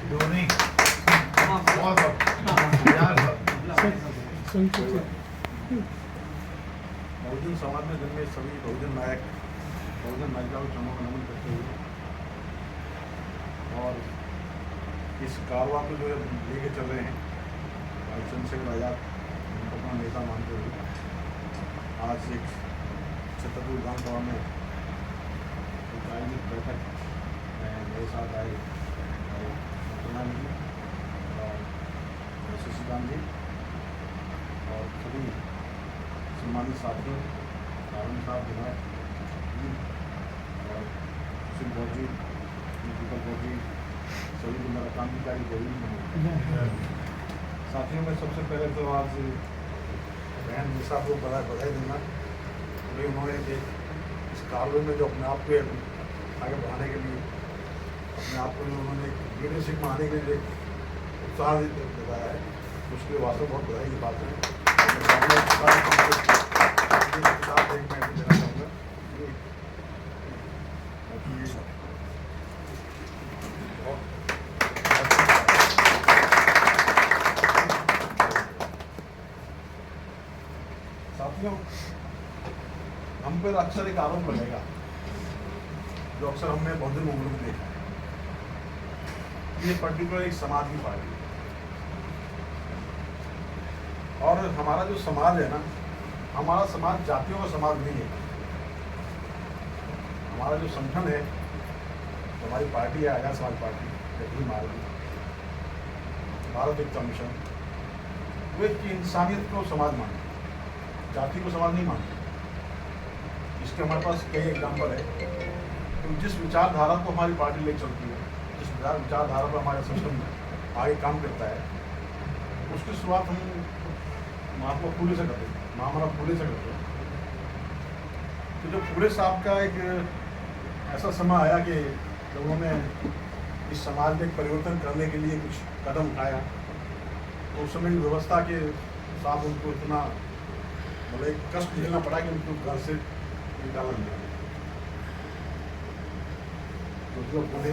धोनी बहुत यार बहुजन समाज में जन्मे सभी बहुजन नायक बहुजन नायिकाओं को नमन करते हुए और इस कारवां को जो है लेके चल रहे हैं भाई चंद्रशेखर आजाद उनको अपना नेता मानते हुए आज एक छतरपुर विधानसभा में एक आयोजित बैठक में मेरे साथ आए जी और शशिकांत जी और सभी सम्मानित साथियों रावण साहब विधायक जी और सिंह गौर जी दीपक गौर जी सभी को मेरा क्रांतिकारी जरूरी साथियों में सबसे पहले तो आज बहन निशा को बधाई देना क्योंकि उन्होंने इस कार्य में जो अपने आप को आगे बढ़ाने के लिए अपने आप को उन्होंने लीडरशिप में आने के लिए उत्साह दिखाया है उसके लिए वास्तव बहुत बधाई की बात है। साथियों हम पर अक्सर एक आरोप बनेगा जो अक्सर हमने बहुजन मूवमेंट में देखा है, ये पर्टिकुलर एक समाज की पार्टी है और हमारा जो समाज है ना, हमारा समाज जातियों का समाज नहीं है। हमारा जो संगठन है तो हमारी पार्टी है आजाद समाज पार्टी जबकि भारत एकता मिशन, वे इंसानियत को समाज मानते, जाति को समाज नहीं मानते। इसके हमारे पास कई एग्जाम्पल है। तो जिस विचारधारा को हमारी पार्टी ले चलती है, जिस विचारधारा पर हमारा सिस्टम आगे काम करता है, उसकी शुरुआत हम महात्मा फुले से करते हैं, महामना फुले से करते हैं। तो जब फुले साहब का एक ऐसा समय आया कि जब उन्होंने इस समाज में परिवर्तन करने के लिए कुछ कदम उठाया, तो उस समय व्यवस्था के साथ उनको इतना मतलब एक कष्ट झेलना पड़ा कि उनको घर से निकाला गया। ज्योतिबा फुले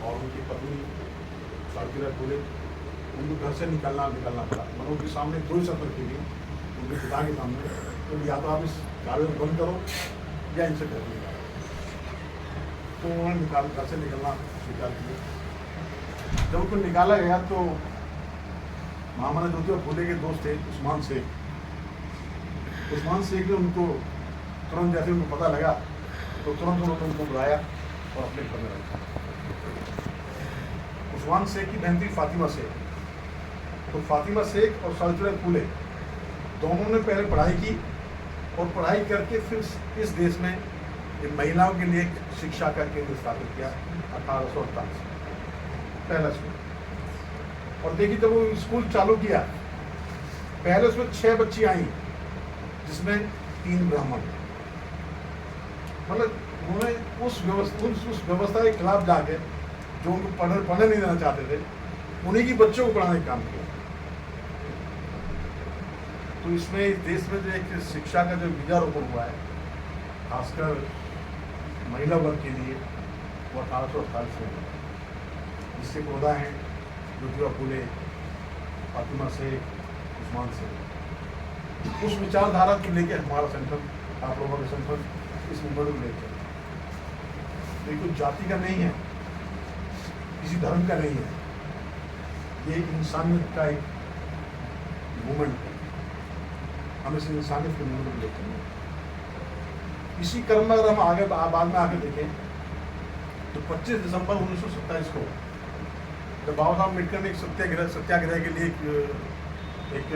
और उनकी पत्नी सावित्रीबाई फुले, उनको घर से निकालना पड़ा। मतलब उनके सामने दो ही शर्त रखी गई उनके पिता के सामने, तो या तो आप इस कार्य को बंद करो या इनसे घर निकालो। तो उन्होंने घर से निकलना स्वीकार किया। जब उनको निकाला गया तो महामना ज्योतिबा फुले के दोस्त थे उस्मान शेख ने उनको तुरंत जैसे उनको पता लगा तो तुरंत उन्होंने उनको बुलाया और अपने घर में रखा। उस्मान शेख की बहन थी फातिमा शेख, तो फातिमा शेख और सावित्रीबाई फुले दोनों ने पहले पढ़ाई की और पढ़ाई करके फिर इस देश में महिलाओं के लिए शिक्षा का केंद्र स्थापित किया 1848 पहला स्कूल। और देखिए जब वो स्कूल चालू किया, पहले उसमें 6 बच्ची आई जिसमें 3 ब्राह्मण। मतलब उन्होंने उस व्यवस्था के खिलाफ जाके जो उनको पढ़ने नहीं देना चाहते थे, उन्हीं की बच्चों को पढ़ाने का काम किया। तो इसमें इस देश में जो एक शिक्षा का जो बीजारोपण हुआ है खासकर महिला वर्ग के लिए, वो 1848 में हुआ, जिससे पौधा हैं ज्योतिबा फुले, फातिमा शेख, उस्मान शेख। उस विचारधारा को लेकर हमारा संगठन, आप लोगों का संगठन इस मूवमेंट को लेकर, ये कुछ जाति का नहीं है, किसी धर्म का नहीं है, ये इंसानियत का एक मूवमेंट है। हम इस इंसानियत के मूवमेंट को लेकर इसी क्रम में अगर हम आगे बाद में आके देखें तो 25 दिसंबर 1927 को जब बाबा साहब अम्बेडकर ने एक सत्याग्रह के लिए एक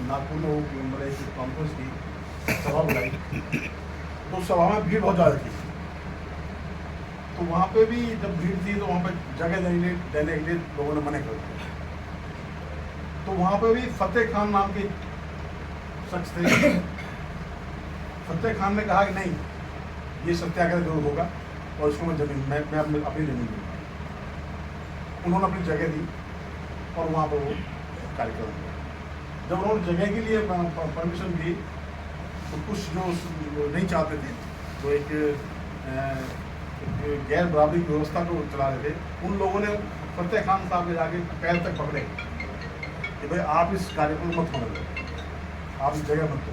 नागपुर में मतलब एक कॉन्फ्रेंस की सभा बुलाई, तो सभा में भीड़ बहुत ज़्यादा थी। तो वहाँ पे भी जब भीड़ थी तो वहाँ पे जगह देने के लिए लोगों ने मना कर दिया। तो वहाँ पे भी फतेह खान नाम के शख्स थे। फतेह खान ने कहा कि नहीं, ये सत्याग्रह जरूर होगा और इसको मैं अपनी जमीन दूँगा। उन्होंने अपनी जगह दी और वहाँ पर वो कार्यक्रम हुआ। जब उन्होंने जगह के लिए परमिशन दी तो कुछ जो नहीं चाहते थे, तो एक एक गैर बराबरी की व्यवस्था को चला रहे थे, उन लोगों ने फतेह खान साहब के जाके पैर तक पकड़े कि भाई आप इस कार्यक्रम में मत होने दो, आप इस जगह मत दो।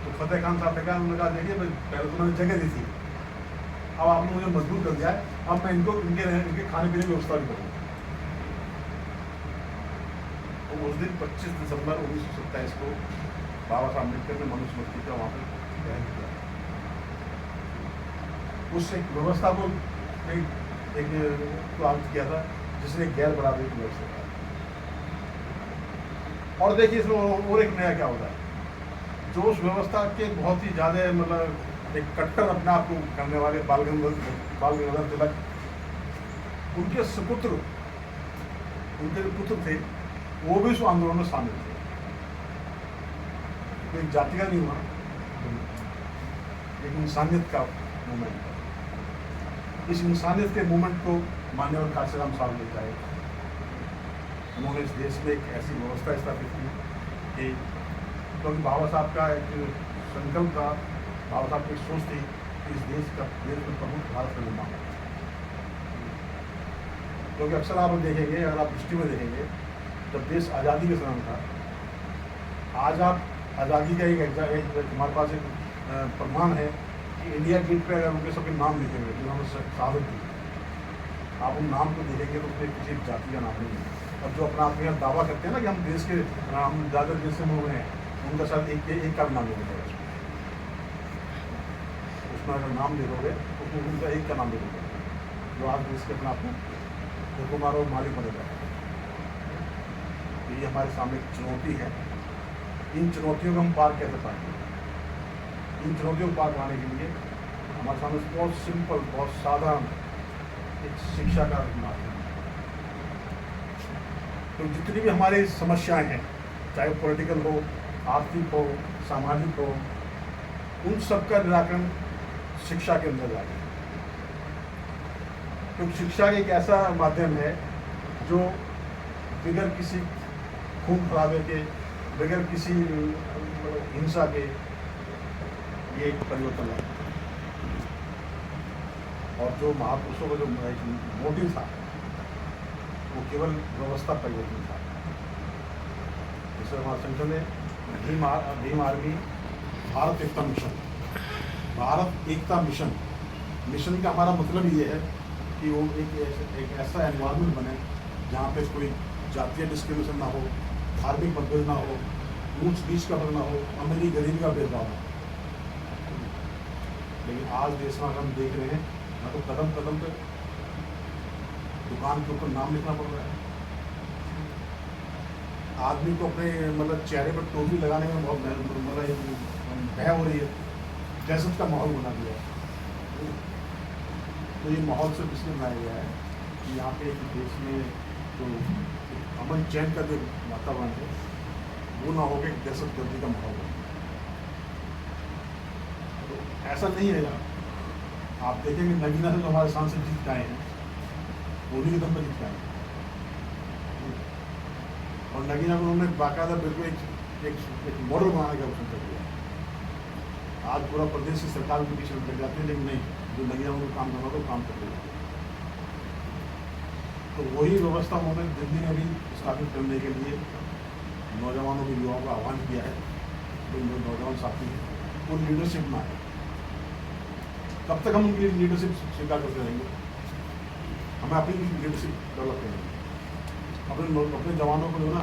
तो फतेह खान साहब ने कहा, उन्होंने कहा देखिए भाई पहले तो मैंने जगह दी थी, अब आपने मुझे मजबूर कर दिया है, अब मैं इनके खाने पीने की व्यवस्था भी करूँगा। तो उस दिन 25 दिसंबर 1927 को बाबा साहब अम्बेडकर ने मनुस्मृति का वहाँ पर ग्रहण किया। उस एक व्यवस्था को अंत किया था जिसने गैर बराबरी की व्यवस्था किया। और देखिए इसमें और एक नया क्या होता है, जो उस व्यवस्था के बहुत ही ज़्यादा मतलब एक कट्टर अपने आप को करने वाले बाल गंगाधर तिलक, उनके सुपुत्र, उनके जो पुत्र थे वो भी उस आंदोलन में शामिल थे। कोई जाति का नहीं हुआ, एक इंसानियत का मूवमेंट था। इस इंसानियत के मूवमेंट को माननीय काशीराम साहब लेकर आए। उन्होंने इस देश में एक ऐसी व्यवस्था स्थापित की कि क्योंकि बाबा साहब का एक संकल्प था, बाबा साहब की सोच थी कि इस देश में प्रमुख भारत का निर्माण है। क्योंकि अक्सर आप देखेंगे, अगर आप हिस्ट्री में देखेंगे, जब देश आज़ादी के समय था, आज आप आज़ादी का एक हमारे पास एक प्रमाण है कि इंडिया गेट पे अगर उनके सबके नाम लिखे हुए जिन्होंने शहादत दी, आप उन नाम को देखेंगे तो उसमें किसी जाति का नाम नहीं है। और जो अपना आप यहाँ दावा करते हैं ना कि हम देश के हम ज़्यादा देश से लोग हैं, उनका शायद एक का नाम ले दोगे, उसमें अगर नाम ले दोगे तो उनका एक का नाम ले दोगे जो आज देश के अपना आपको हुकुमरान और मालिक बनेगा। ये हमारे सामने एक चुनौती है। इन चुनौतियों को हम पार कैसे पाएंगे? इन चुनौतियों को पार पाने के लिए हमारे सामने बहुत सिंपल, बहुत साधारण एक शिक्षा का माध्यम है। तो जितनी भी हमारी समस्याएं हैं, चाहे पॉलिटिकल हो, आर्थिक हो, सामाजिक हो, उन सब का निराकरण शिक्षा के अंदर जाए। तो शिक्षा एक ऐसा माध्यम है जो बगैर किसी खून खराबे के, बगैर किसी हिंसा के ये एक परिवर्तन है। और जो महापुरुषों का जो मोटिव था वो केवल व्यवस्था परिवर्तन था। जैसे हमारे संगठन ने भीम आर्मी भारत एकता मिशन, भारत एकता मिशन, मिशन का हमारा मतलब ये है कि वो एक ऐसा एनवायरमेंट बने जहाँ पे कोई जातीय डिस्क्रिमिनेशन ना हो, धार्मिक मतभेद ना हो, ऊंच नीच का फर्क ना हो, अमीरी गरीबी का भेदभाव ना हो। लेकिन आज देश में हम देख रहे हैं ना, तो कदम कदम पे दुकान के ऊपर नाम लिखना पड़ रहा है। आदमी को अपने मतलब चेहरे पर टोपी लगाने में बहुत भय हो रही है, दहशत का माहौल बना दिया है। तो ये माहौल सिर्फ इसलिए बनाया गया है कि यहाँ पे एक देश में तो अमन चैन का जो वातावरण है वो ना हो कि दहशत गर्दी का माहौल हो। तो ऐसा नहीं रहेगा। आप देखेंगे नगीना से जो हमारे सांसद जीत आए हैं, उन्हीं के दम पर जीत आए हैं। और नगीना को उन्होंने बाकायदा बिल्कुल एक मॉडल बनाने का ऑप्शन कर दिया। आज पूरा प्रदेश की सरकार उनके पीछे लग जाती है, लेकिन नहीं, जो नगीना उनको काम करना तो काम कर देगा। तो वही व्यवस्था उन्होंने दिल्ली में भी स्थापित करने के लिए नौजवानों के युवाओं का आह्वान किया है। तो नौजवान साथी वो लीडरशिप में आए। कब तक हम उनकी लीडरशिप स्वीकार करते रहेंगे? हमें अपनी लीडरशिप डेवलप करेंगे, अपने जवानों को जो ना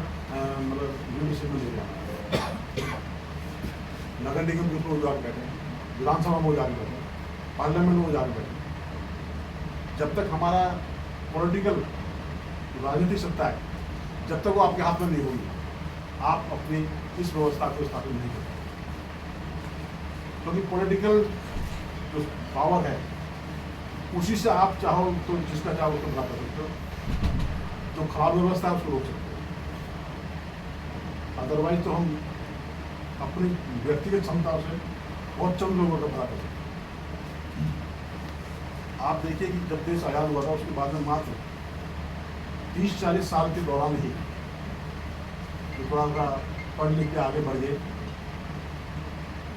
मतलब लीडरशिप में ले जाना। नगर निगम के ऊपर वो जाकर बैठे, विधानसभा में वो जाकर बैठे, पार्लियामेंट में वो जाकर बैठे। जब तक हमारा पॉलिटिकल राजनीतिक सत्ता है, जब तक वो आपके हाथ में नहीं होगी, आप अपनी इस व्यवस्था को स्थापित नहीं कर सकते। क्योंकि पॉलिटिकल जो पावर है उसी से आप चाहो तो जिसका चाहो उसको बना कर सकते हो, जो खराब व्यवस्था है उसको रोक सकते हो। अदरवाइज तो हम अपनी व्यक्तिगत क्षमता से बहुत चंद लोगों का बना कर सकते हैं। आप देखिए कि जब देश आज़ाद हुआ था उसके बाद में मात्र 30-40 साल के दौरान ही जो थोड़ा सा पढ़ लिख के आगे बढ़ गए,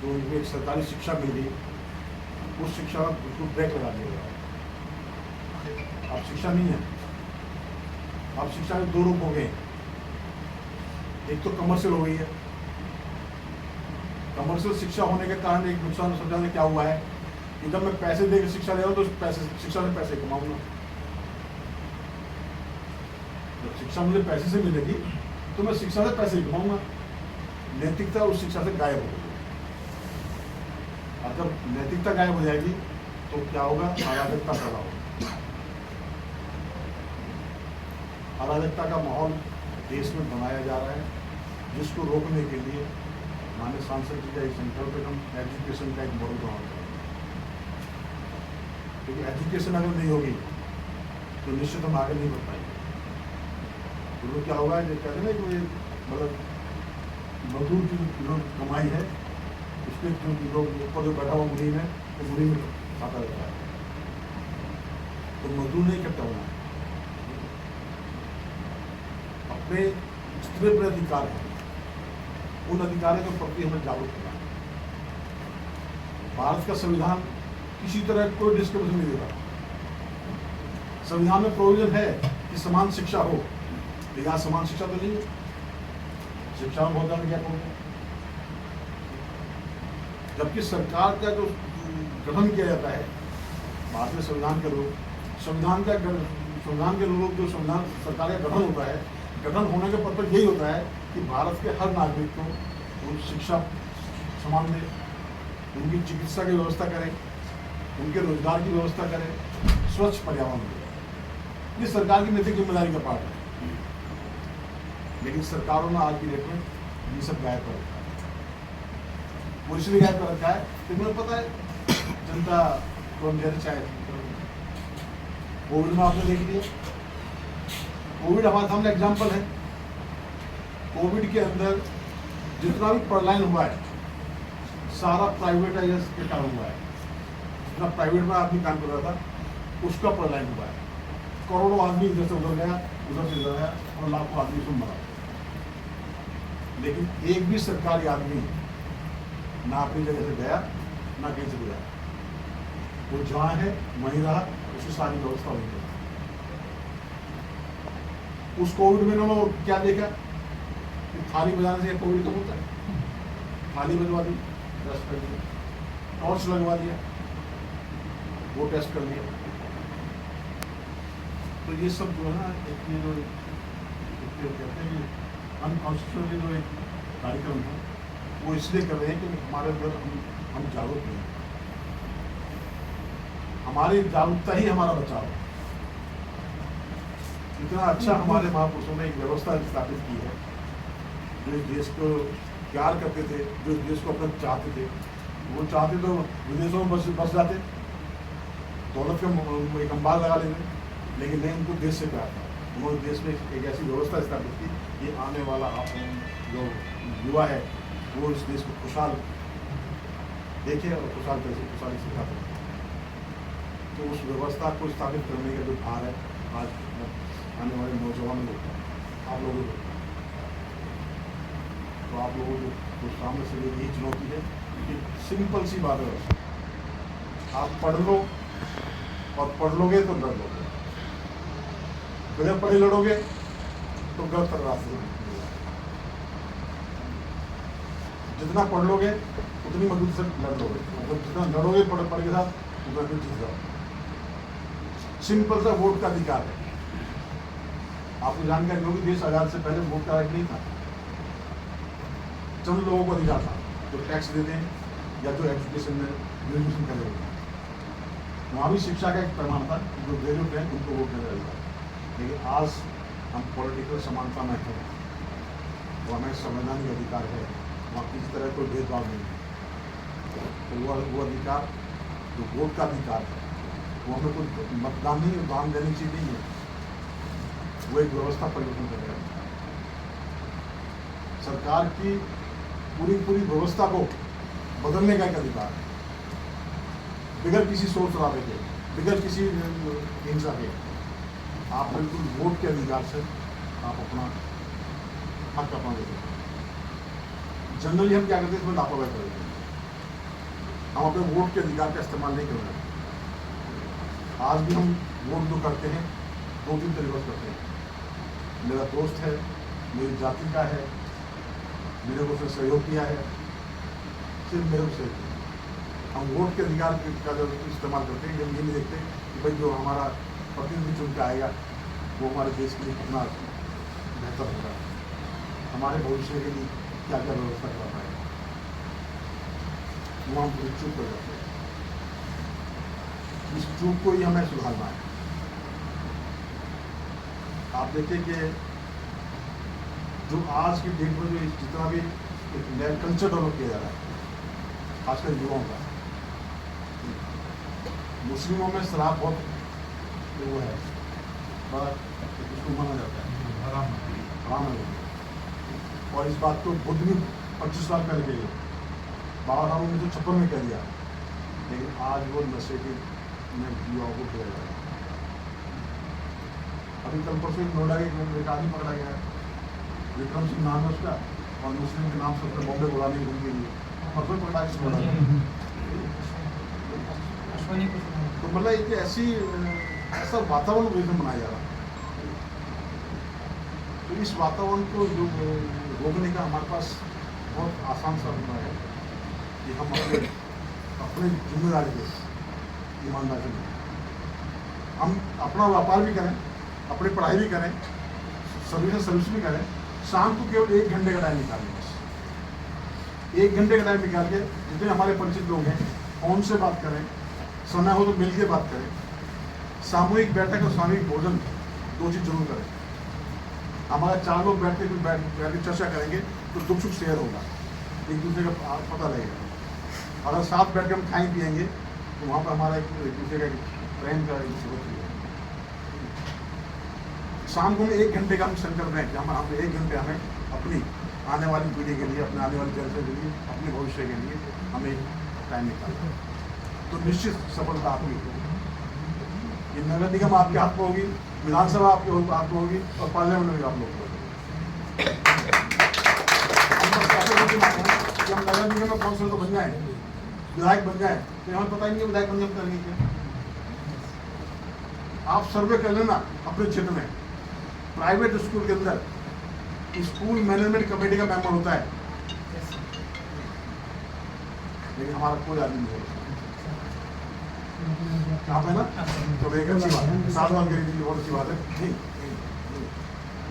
जो उनको एक सरकारी शिक्षा मिल गई, उस शिक्षा का बिल्कुल ब्रेक लगा दिया गया। अब शिक्षा नहीं है, अब शिक्षा के दो रूप हो गए। एक तो कमर्शियल हो गई है। कमर्शियल शिक्षा होने के कारण एक नुकसान समझाने क्या हुआ है कि जब मैं पैसे देकर शिक्षा ले रहा हूँ तो पैसे शिक्षा से पैसे कमाऊंगा। जब शिक्षा मुझे पैसे से मिलेगी तो मैं शिक्षा से पैसे कमाऊंगा। नैतिकता उस शिक्षा से गायब हो गई। और जब नैतिकता गायब हो जाएगी तो क्या होगा? अराजकता पैदा होगी। अराजकता का माहौल देश में बनाया जा रहा है, जिसको रोकने के लिए माननीय सांसद जी का एक संकल्प है, हम एजुकेशन का एक मॉडल बनाना चाहिए। क्योंकि एजुकेशन अगर नहीं होगी तो निश्चित हम आगे नहीं बढ़ पाएंगे। तो क्या होगा, जो कहते हैं ना कि मतलब मजदूर की जो कमाई है उसके जो लोग ऊपर जो बैठा हुआ मुनीम है तो मुनीम में खाता रहता है, तो मजदूर नहीं करता होना। अपने जितने बड़े अधिकार हैं उन अधिकारों के प्रति हमें जागरूक करना है। भारत का संविधान किसी तरह कोई डिस्क्रिमिनेशन नहीं देता। संविधान में प्रोविजन है कि समान शिक्षा हो, लेकिन यहाँ समान शिक्षा तो नहीं है। शिक्षा में बहुत ज्यादा गैप हो गया। जबकि सरकार का जो गठन किया जाता है भारतीय संविधान के लोग, संविधान के लोग जो संविधान सरकार का गठन होता है, गठन होने का पर्पज यही होता है कि भारत के हर नागरिक को वो शिक्षा समान दे, उनकी चिकित्सा की व्यवस्था करें, उनके रोजगार की व्यवस्था करें, स्वच्छ पर्यावरण दे। ये सरकार की नैतिक जिम्मेदारी का पार्ट है। लेकिन सरकारों ने आज की डेट में ये सब गायब कर रखा है। वो इसलिए गायब कर रखा है कि मुझे पता है जनता को हम देना चाहे। कोविड में आपने देख लिया, कोविड हमारे सामने एग्जाम्पल है। कोविड के अंदर जितना भी पलायन हुआ है सारा प्राइवेटाइजेशन के कारण हुआ है। जितना प्राइवेट में आदमी काम कर रहा था उसका पलायन हुआ है। करोड़ों आदमी इधर से उधर गया, उधर से इधर गया और लाखों आदमी उसमें मरा। लेकिन एक भी सरकारी आदमी ना अपनी जगह से गया ना कहीं से गया। वो जहाँ है वहीं रहा, उसकी सारी व्यवस्था वहीं रही। उस कोविड में उन्होंने क्या देखा कि थाली बजाने से कोविड कम होता है। थाली बजवा दी, टेस्ट कर दिया, टॉर्च लगवा दिया, वो टेस्ट कर लिया। तो ये सब जो है ना एक ये जो कहते हैं अनकॉन्स्टिट्यूशनली जो एक कार्यक्रम है वो इसलिए कर रहे हैं कि हमारे अंदर हम जागरूक नहीं। हमारी जागरूकता ही हमारा बचाव है। इतना अच्छा हमारे महापुरुषों ने एक व्यवस्था स्थापित की है, जो इस देश को प्यार करते थे, जो इस देश को अपना चाहते थे। वो चाहते तो विदेशों में बस जाते, दौलत का एक अंबार लगा लेते, लेकिन नहीं, उनको देश से प्यार था। उन्होंने देश में एक ऐसी व्यवस्था स्थापित की कि आने वाला जो युवा है वो इस देश को खुशहाल देखे और खुशहाल कैसे खुशहाली सिखा सके। तो उस व्यवस्था को स्थापित करने का जो भार है आज आने वाले नौजवानों को, आप लोगों को, तो आप लोगों को सामने से यही चुनौती है कि सिंपल सी बात है, आप पढ़ लो और पढ़ लोगे तो लड़ लोगे, बिना पढ़े लड़ोगे तो गलत रास्ते। जितना पढ़ लोगे उतनी मजबूती से लड़ लोगे, मतलब जितना लड़ोगे पढ़ के साथ उतना फिर जीत जाओ। सिंपल सा वोट का अधिकार है। आपको जानकारी होगी देश आजाद से पहले वोट का राइट नहीं था। चंद लोगों को अधिकार था जो टैक्स देते हैं या जो एजुकेशन में ग्रेजुएशन कर रहे हैं। वहाँ भी शिक्षा का एक पैमाना था, जो ग्रेजुएट हैं उनको वोट देना रहेगा। लेकिन आज हम पॉलिटिकल समानता में हैं, वो हमें संवैधानिक अधिकार है, वहाँ किसी तरह कोई भेदभाव नहीं है। तो वो अधिकार जो वोट का अधिकार है वो हमें कोई मतदान नहीं, दान देने की चीज नहीं है। वो एक व्यवस्था परिवर्तन करेगा। सरकार की पूरी व्यवस्था को बदलने का एक अधिकार है, बिगड़ किसी सोच शराबे के, बिगड़ किसी हिंसा के। आप बिल्कुल वोट के अधिकार से आप अपना हक अपना देते हैं। जनरली हम क्या करते हैं, इसमें लापरवाही कर देते हैं। हम अपने वोट के अधिकार का इस्तेमाल नहीं कर रहे हैं। आज भी हम वोट जो करते हैं 2-3 तरीकों से करते हैं। मेरा दोस्त है, मेरी जाति का है, मेरे को उसने सहयोग किया है, सिर्फ मेरे को सहयोग किया। हम वोट के अधिकार का जो इस्तेमाल करते हैं, हम ये नहीं देखते कि भाई जो हमारा प्रतिनिधि चुन के आएगा वो हमारे देश के लिए कितना बेहतर होगा, हमारे भविष्य के लिए क्या क्या व्यवस्था कर पाएगा, वो हम पूरी चूक कर जाते हैं। इस चूक को ही हमें सुधारना है। आप देखिए कि जो आज की डेट में जो जितना भी नया कल्चर डेवलप किया जा रहा है, खासकर युवाओं का, मुस्लिमों में शराब बहुत वो है, उसको माना जाता है हराम है। और इस बात को बुद्ध भी 25 साल पहले कही, बाबा साहब ने 1956 में कह दिया, लेकिन आज वो नशे के युवाओं को किया जा रहा है। अभी कल परसों नोएडा के एक आदमी पकड़ा गया है, विक्रम सिंह नाम है उसका, और मुस्लिम के नाम से उसने बॉम्बे बुलाने घूम के लिए परसों पकड़ा के नोएडा। तो मतलब एक ऐसा वातावरण विधि बनाया जा रहा है। तो इस वातावरण को जो रोकने का हमारे पास बहुत आसान सा उपाय है कि हम अपने जिम्मेदारी के ईमानदारी में हम अपना व्यापार भी करें, अपनी पढ़ाई भी करें, सर्विस भी करें। शाम को केवल 1 घंटे का टाइम निकालें, बस 1 घंटे का टाइम निकाल के जितने हमारे परिचित लोग हैं फोन से बात करें, समय हो तो मिल के बात करें। सामूहिक बैठक और सामूहिक भोजन 2 चीज़ जरूर करें। हमारे 4 लोग बैठ के चर्चा करेंगे तो दुख सुख शेयर होगा, एक दूसरे का पता लगेगा। अगर साथ बैठ के हम खाएँ पिएंगे तो वहाँ पर हमारा एक दूसरे का प्रेम का जरूरत है। शाम को 1 घंटे का हम संकल्प लें कि हम 1 घंटे हमें अपनी आने वाली पीढ़ी के लिए, अपने आने वाली जनरेशन के लिए, अपने भविष्य के लिए हमें टाइम निकालना, तो निश्चित सफलता आपकी होगी। ये नगर निगम आपके हाथ में होगी, विधानसभा आपके हाथ में होगी, और पार्लियामेंट में आप लोग कि हम नगर निगम में काउंसिलर तो बन जाए, विधायक बन जाए, तो हमें पता ही नहीं विधायक बनने में करनी क्या। आप सर्वे कर लेना अपने क्षेत्र में, प्राइवेट स्कूल के अंदर स्कूल मैनेजमेंट कमेटी का मेंबर होता है, लेकिन हमारा कोई आदमी नहीं होता। आप है ना, तो एक अच्छी बात है, 7 बार करी बहुत अच्छी बात है। नहीं,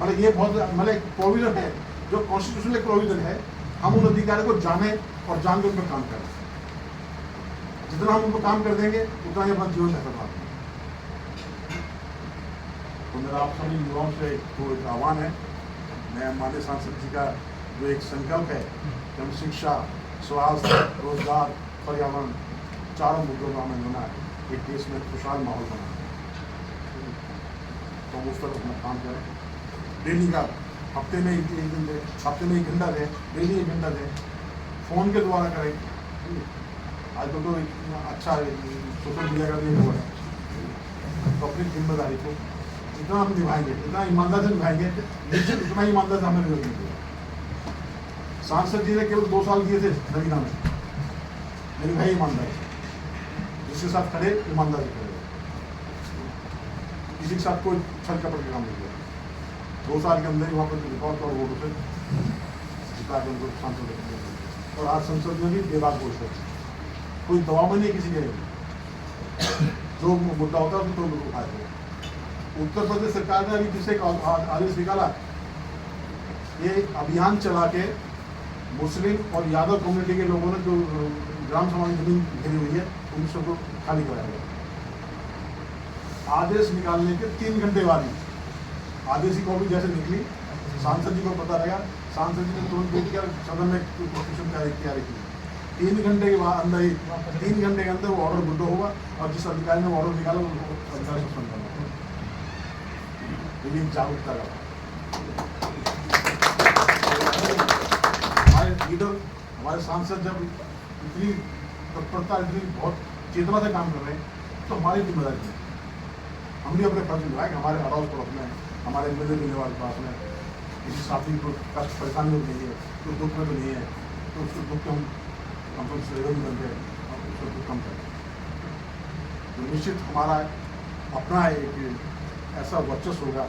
मतलब ये बहुत मतलब प्रोविजन है, जो कॉन्स्टिट्यूशनल प्रोविजन है, हम उन अधिकारियों को जाने और जान के उन पर काम करें। जितना हम उनको काम कर देंगे उतना ही अपना जीवन बेहतर पाते हैं। तो मेरा आप सभी युवाओं से एक आह्वान है, मैं माननीय सांसद जी का जो एक संकल्प है कि हम शिक्षा, स्वास्थ्य, रोजगार, पर्यावरण, चारों मुद्दों का हमें लेना है, एक देश में खुशहाल माहौल बनाना है। तो हम उस पर अपना काम करें। डेली का हफ्ते में 1 दिन दें, हफ्ते में 1 घंटा दें, डेली 1 घंटा दें, फ़ोन के द्वारा करें। आजकल तो अच्छा सोशल मीडिया का भी वो है, तो अपनी जिम्मेदारी को जितना हम निभाएंगे, जितना ईमानदार से निभाएंगे, निश्चित उतना ईमानदार से हमें रिजल्ट मिलेगा। सांसद जी ने केवल 2 साल दिए थे नवीना में, लेकिन भाई ईमानदार जिसके साथ खड़े ईमानदारी खड़े, किसी के साथ कोई छल कपट का काम नहीं किया। 2 साल के अंदर ही वहाँ पर रिकॉर्ड और वोटों से जिता के उनको सांसद रखेंगे। और आज संसद में भी बेबाक वोट है, कोई दबाव में नहीं किसी के, जो मुद्दा होता है तो लोग उठाए थे। उत्तर प्रदेश सरकार ने अभी किसे आदेश निकाला, ये अभियान चला के मुस्लिम और यादव कम्युनिटी के लोगों ने जो ग्राम सभा में जमीन घेरी हुई है उन सबको खाली कराया गया। आदेश निकालने के 3 घंटे बाद ही आदेश की कॉपी जैसे निकली, सांसद जी को पता लगा, सांसद जी ने तुरंत बेटी का सदन में तैयारी की। 3 घंटे के बाद अंदर ही 3 घंटे के अंदर वो ऑर्डर गुड्डो हुआ, और जिस अधिकारी ने ऑर्डर निकाला उनको अधिकारी सस्पेंड करना। लेकिन जागरूकता का हमारे लीडर, हमारे सांसद जब इतनी तत्परता, इतनी बहुत चेतना से काम कर रहे हैं, तो हमारी जिम्मेदारी है हम भी अपने फर्ज निभाएंगे। हमारे अड़ोस पड़ोस में, हमारे मिलने वाले पास में किसी साथी को कष्ट परेशानी हो नहीं है, तो दुख में तो नहीं है, तो उसको दुख हम सहयोगी बनते हैं, उसको कम करें। तो निश्चित हमारा अपना एक ऐसा वर्चस्व होगा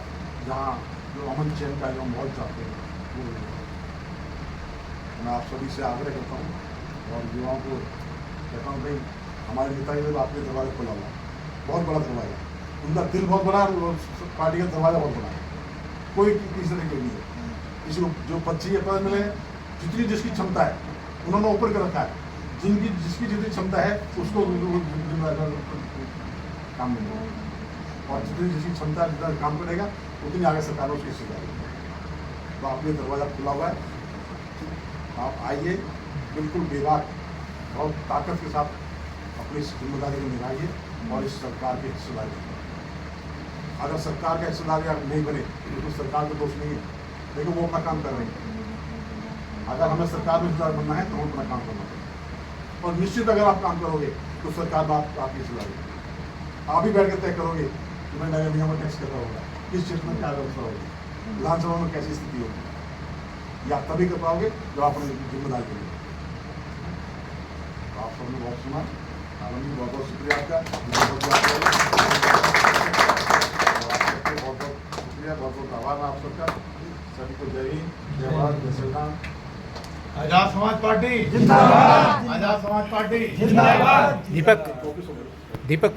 जहाँ जो अमन चैन का जो माहौल चाहते हैं वो होगा। मैं आप सभी से आग्रह करता हूँ और युवाओं को कहता हूँ भाई हमारे नेताजी ने आपके दरवाजा खोला हुआ, बहुत बड़ा दरवाजा, उनका दिल बहुत बड़ा और पार्टी का दरवाजा बहुत बड़ा है, कोई किसी तरह की नहीं है। किसी को जो 25 पद मिले, जितनी जिसकी क्षमता है उन्होंने ऊपर कर रखा है, जिसकी जितनी क्षमता है उसको काम मिलेगा, और जितनी जिसकी क्षमता जितना काम करेगा उतनी आगे सरकार उसकी हिस्सेदारी है। तो आपके दरवाजा खुला हुआ है, आप आइए, बिल्कुल बेबाक बहुत ताकत के साथ अपनी इस जिम्मेदारी को निभाइए और इस सरकार की हिस्सेदारी। अगर सरकार का हिस्सेदारी आप नहीं बने तो सरकार का दोष नहीं है, लेकिन वो अपना काम कर रही है। अगर हमें सरकार में हिस्सेदार बनना है तो हम अपना काम करना चाहिए, और निश्चित अगर आप काम करोगे तो सरकार में आपकी हिस्सेदारी। आप ही बैठ कर तय करोगे कि मैं नगर निगम में टैक्स करना होगा, किस क्षेत्र में क्या व्यवस्था होगी, विधानसभा में कैसी स्थिति होगी, या आप तभी कर पाओगे जब आप अपनी जिम्मेदारी करेंगे। तो आप सबने बहुत सुना, आनंद जी बहुत बहुत शुक्रिया आपका, बहुत बहुत शुक्रिया, बहुत बहुत आभार आप सबका। सभी को जय हिंद, जय भारत, जय श्री राम। आजाद समाज पार्टी जिंदाबाद, आजाद समाज पार्टी जिंदाबाद। दीपक